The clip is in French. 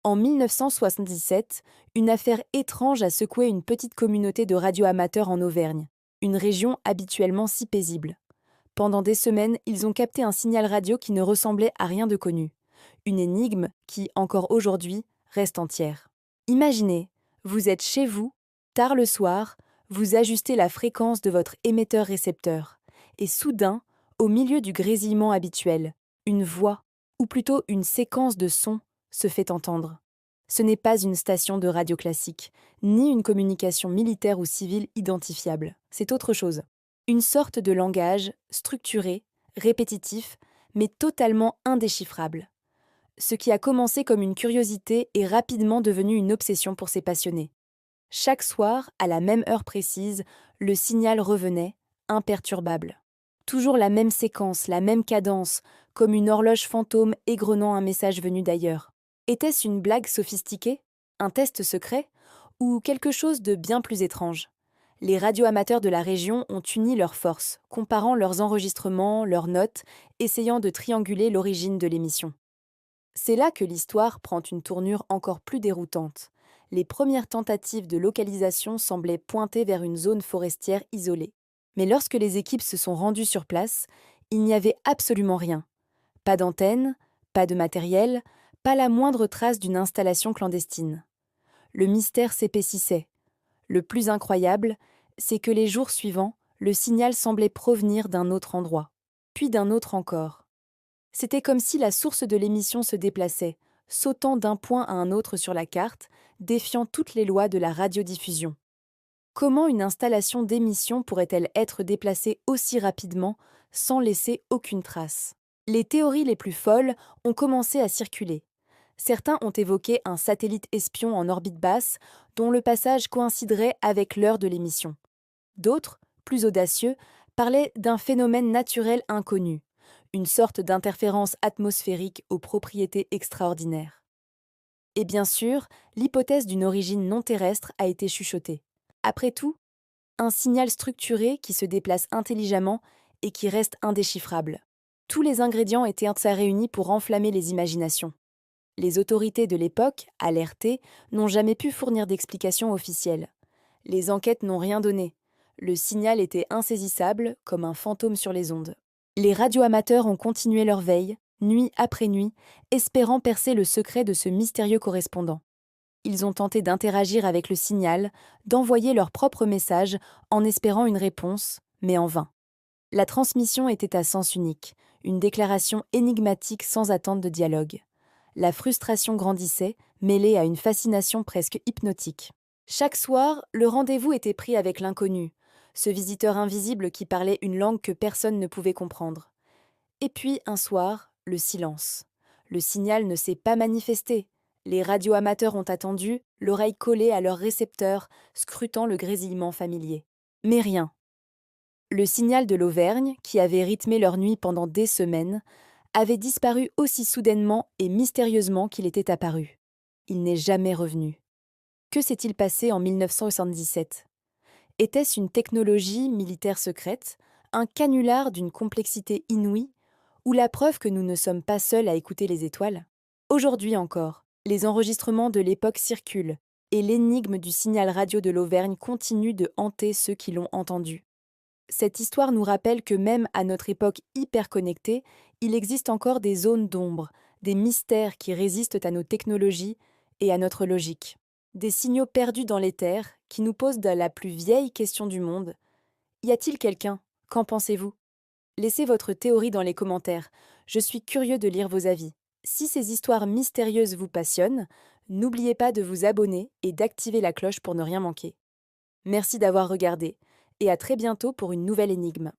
En 1977, une affaire étrange a secoué une petite communauté de radioamateurs en Auvergne, une région habituellement si paisible. Pendant des semaines, ils ont capté un signal radio qui ne ressemblait à rien de connu. Une énigme qui, encore aujourd'hui, reste entière. Imaginez, vous êtes chez vous, tard le soir, vous ajustez la fréquence de votre émetteur-récepteur, et soudain, au milieu du grésillement habituel, une voix, ou plutôt une séquence de sons, se fait entendre. Ce n'est pas une station de radio classique, ni une communication militaire ou civile identifiable, c'est autre chose. Une sorte de langage structuré, répétitif, mais totalement indéchiffrable. Ce qui a commencé comme une curiosité est rapidement devenu une obsession pour ces passionnés. Chaque soir, à la même heure précise, le signal revenait, imperturbable. Toujours la même séquence, la même cadence, comme une horloge fantôme égrenant un message venu d'ailleurs. Était-ce une blague sophistiquée, un test secret, ou quelque chose de bien plus étrange? Les radioamateurs de la région ont uni leurs forces, comparant leurs enregistrements, leurs notes, essayant de trianguler l'origine de l'émission. C'est là que l'histoire prend une tournure encore plus déroutante. Les premières tentatives de localisation semblaient pointer vers une zone forestière isolée. Mais lorsque les équipes se sont rendues sur place, il n'y avait absolument rien. Pas d'antenne, pas de matériel, pas la moindre trace d'une installation clandestine. Le mystère s'épaississait. Le plus incroyable, c'est que les jours suivants, le signal semblait provenir d'un autre endroit, puis d'un autre encore. C'était comme si la source de l'émission se déplaçait, sautant d'un point à un autre sur la carte, défiant toutes les lois de la radiodiffusion. Comment une installation d'émission pourrait-elle être déplacée aussi rapidement, sans laisser aucune trace? Les théories les plus folles ont commencé à circuler. Certains ont évoqué un satellite espion en orbite basse, dont le passage coïnciderait avec l'heure de l'émission. D'autres, plus audacieux, parlaient d'un phénomène naturel inconnu, une sorte d'interférence atmosphérique aux propriétés extraordinaires. Et bien sûr, l'hypothèse d'une origine non terrestre a été chuchotée. Après tout, un signal structuré qui se déplace intelligemment et qui reste indéchiffrable. Tous les ingrédients étaient réunis pour enflammer les imaginations. Les autorités de l'époque, alertées, n'ont jamais pu fournir d'explication officielle. Les enquêtes n'ont rien donné. Le signal était insaisissable, comme un fantôme sur les ondes. Les radioamateurs ont continué leur veille, nuit après nuit, espérant percer le secret de ce mystérieux correspondant. Ils ont tenté d'interagir avec le signal, d'envoyer leur propre message en espérant une réponse, mais en vain. La transmission était à sens unique, une déclaration énigmatique sans attente de dialogue. La frustration grandissait, mêlée à une fascination presque hypnotique. Chaque soir, le rendez-vous était pris avec l'inconnu, ce visiteur invisible qui parlait une langue que personne ne pouvait comprendre. Et puis, un soir, le silence. Le signal ne s'est pas manifesté. Les radioamateurs ont attendu, l'oreille collée à leur récepteur, scrutant le grésillement familier. Mais rien. Le signal de l'Auvergne, qui avait rythmé leur nuit pendant des semaines, avait disparu aussi soudainement et mystérieusement qu'il était apparu. Il n'est jamais revenu. Que s'est-il passé en 1977? Était-ce une technologie militaire secrète, un canular d'une complexité inouïe, ou la preuve que nous ne sommes pas seuls à écouter les étoiles? Aujourd'hui encore, les enregistrements de l'époque circulent, et l'énigme du signal radio de l'Auvergne continue de hanter ceux qui l'ont entendu. Cette histoire nous rappelle que même à notre époque hyper connectée, il existe encore des zones d'ombre, des mystères qui résistent à nos technologies et à notre logique. Des signaux perdus dans l'éther qui nous posent la plus vieille question du monde. Y a-t-il quelqu'un? Qu'en pensez-vous? Laissez votre théorie dans les commentaires. Je suis curieux de lire vos avis. Si ces histoires mystérieuses vous passionnent, n'oubliez pas de vous abonner et d'activer la cloche pour ne rien manquer. Merci d'avoir regardé, et à très bientôt pour une nouvelle énigme.